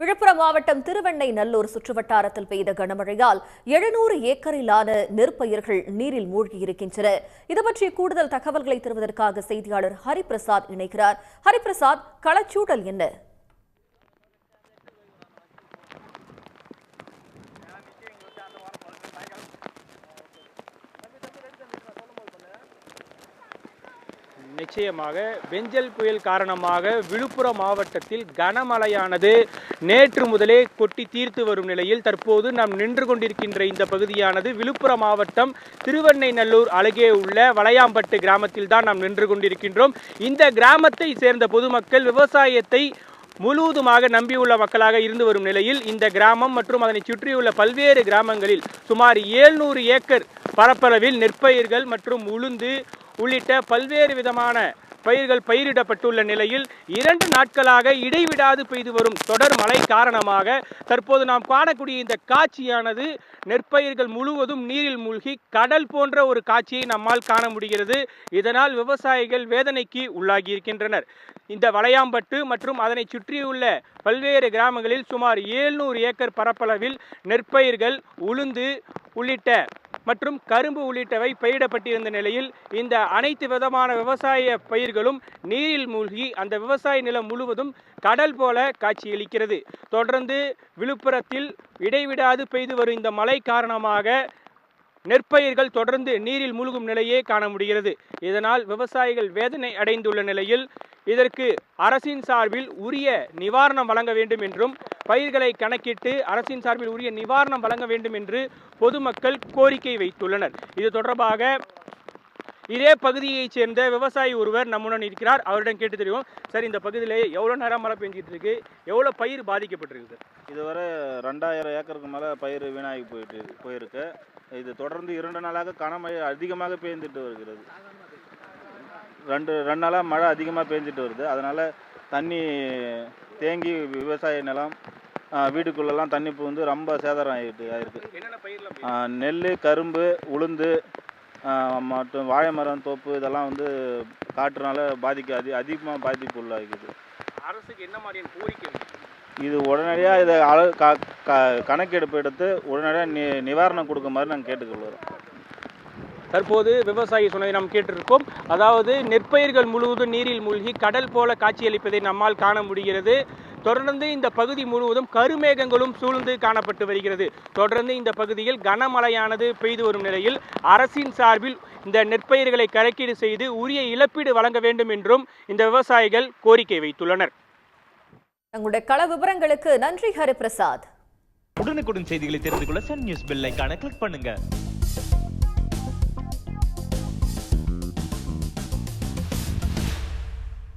விழுப்புரம் மாவட்டம் திருவெண்ணெய்நல்லூர் சுற்றுவட்டாரத்தில் பெய்த கனமழையால் 700 ஏக்கரிலான நெற்பயிர்கள் நீரில் மூழ்கியிருக்கின்றன. இதுபற்றி கூடுதல் தகவல்களை தருவதற்காக செய்தியாளர் ஹரிபிரசாத் இணைக்கிறார். ஹரிபிரசாத், களச்சூழல் என்ன? நிச்சயமாக பெஞ்சல் புயல் காரணமாக விழுப்புரம் மாவட்டத்தில் கனமழையானது நேற்று முதலே கொட்டி தீர்த்து வரும் நிலையில் தற்போது நாம் நின்று கொண்டிருக்கின்ற இந்த பகுதியானது விழுப்புரம் மாவட்டம் திருவெண்ணெய்நல்லூர் அருகே உள்ள வளையாம்பட்டு கிராமத்தில் தான் நாம் நின்று கொண்டிருக்கின்றோம். இந்த கிராமத்தை சேர்ந்த பொதுமக்கள் விவசாயத்தை முழுவதுமாக நம்பியுள்ள மக்களாக இருந்து வரும் நிலையில் இந்த கிராமம் மற்றும் அதனை சுற்றியுள்ள பல்வேறு கிராமங்களில் சுமார் 700 ஏக்கர் பரப்பளவில் நெற்பயிர்கள் மற்றும் உளுந்து உள்ளிட்ட பல்வேறு விதமான பயிர்கள் பயிரிடப்பட்டுள்ள நிலையில் 2 நாட்களாக இடைவிடாது பெய்து வரும் தொடர் மழை காரணமாக தற்போது நாம் காணக்கூடிய இந்த காட்சியானது நெற்பயிர்கள் முழுவதும் நீரில் மூழ்கி கடல் போன்ற ஒரு காட்சியை நம்மால் காண முடிகிறது. இதனால் விவசாயிகள் வேதனைக்கு உள்ளாகி இருக்கின்றனர். இந்த வளையாம்பட்டு மற்றும் அதனை சுற்றியுள்ள பல்வேறு கிராமங்களில் சுமார் 700 ஏக்கர் பரப்பளவில் நெற்பயிர்கள், உளுந்து உள்ளிட்ட மற்றும் கரும்பு உள்ளிட்டவை பயிரிடப்பட்டிருந்த நிலையில் இந்த அனைத்து விதமான விவசாய பயிர்களும் நீரில் மூழ்கி அந்த விவசாய நிலம் முழுவதும் கடல் போல காட்சியளிக்கிறது. தொடர்ந்து விழுப்புரத்தில் இடைவிடாது பெய்து வரும் இந்த மழை காரணமாக நெற்பயிர்கள் தொடர்ந்து நீரில் மூழ்கும் நிலையே காண முடிகிறது. இதனால் விவசாயிகள் வேதனை அடைந்துள்ள நிலையில் இதற்கு அரசின் சார்பில் உரிய நிவாரணம் வழங்க வேண்டும் என்றும் பயிர்களை கணக்கிட்டு அரசின் சார்பில் உரிய நிவாரணம் வழங்க வேண்டும் என்று பொதுமக்கள் கோரிக்கை வைத்துள்ளனர். இது தொடர்பாக இதே பகுதியைச் சேர்ந்த விவசாயி ஒருவர் நம்முடன் இருக்கிறார். அவரிடம் கேட்டு தெரியும். சார், இந்த பகுதியில் எவ்வளோ நேரம் மழை பெஞ்சிட்டு இருக்கு, எவ்வளோ பயிர் பாதிக்கப்பட்டிருக்கு? இதுவரை 2000 ஏக்கருக்கு மேலே பயிர் வீணாகி போயிருக்கு. இது தொடர்ந்து 2 நாளாக கனமழை அதிகமாக பெய்ந்துட்டு வருகிறது. ரெண்டு நாளாக மழை அதிகமாக பெஞ்சிட்டு வருது. அதனால் தண்ணி தேங்கி விவசாய நிலம் வீட்டுக்குள்ளெல்லாம் தண்ணி புகுந்து ரொம்ப சேதாரம் ஆயிருக்கு. நெல், கரும்பு, உளுந்து மற்றும் வாழை மரம், தோப்பு இதெல்லாம் காற்றுனால அதிகமாக பாதிப்பு உள்ளாகிது. அரசுக்கு என்ன மாதிரியான கோரிக்கை? இது உடனடியாக இதை கணக்கெடுப்பு எடுத்து உடனடியாக நிவாரணம் கொடுக்குமாறு நாங்கள் கேட்டுக்கொள்கிறோம். தற்போது விவசாயி சொன்னதை நாம் கேட்டிருக்கோம். அதாவது நெற்பயிர்கள் முழுவதும் நீரில் மூழ்கி கடல் போல காட்சியளிப்பதை நம்மால் காண முடிகிறது. தொடர்ந்து இந்த பகுதி முழுவதும் கருமேகங்களும் சூழ்ந்து காணப்பட்டு வருகிறது. தொடர்ந்து இந்த பகுதியில் கனமழையானது பெய்து வரும் நிலையில் அரசின் சார்பில் இந்த நெற்பயிர்களை கணக்கீடு செய்து உரிய இழப்பீடு வழங்க வேண்டும் என்றும் இந்த விவசாயிகள் கோரிக்கை வைத்துள்ளனர். தங்களுடைய கள விவரங்களுக்கு நன்றி ஹரிபிரசாத். உடனுக்குடன் செய்திகளை தெரிந்து கொள்ள சன் நியூஸ் பெல் ஐகானை கிளிக் பண்ணுங்க.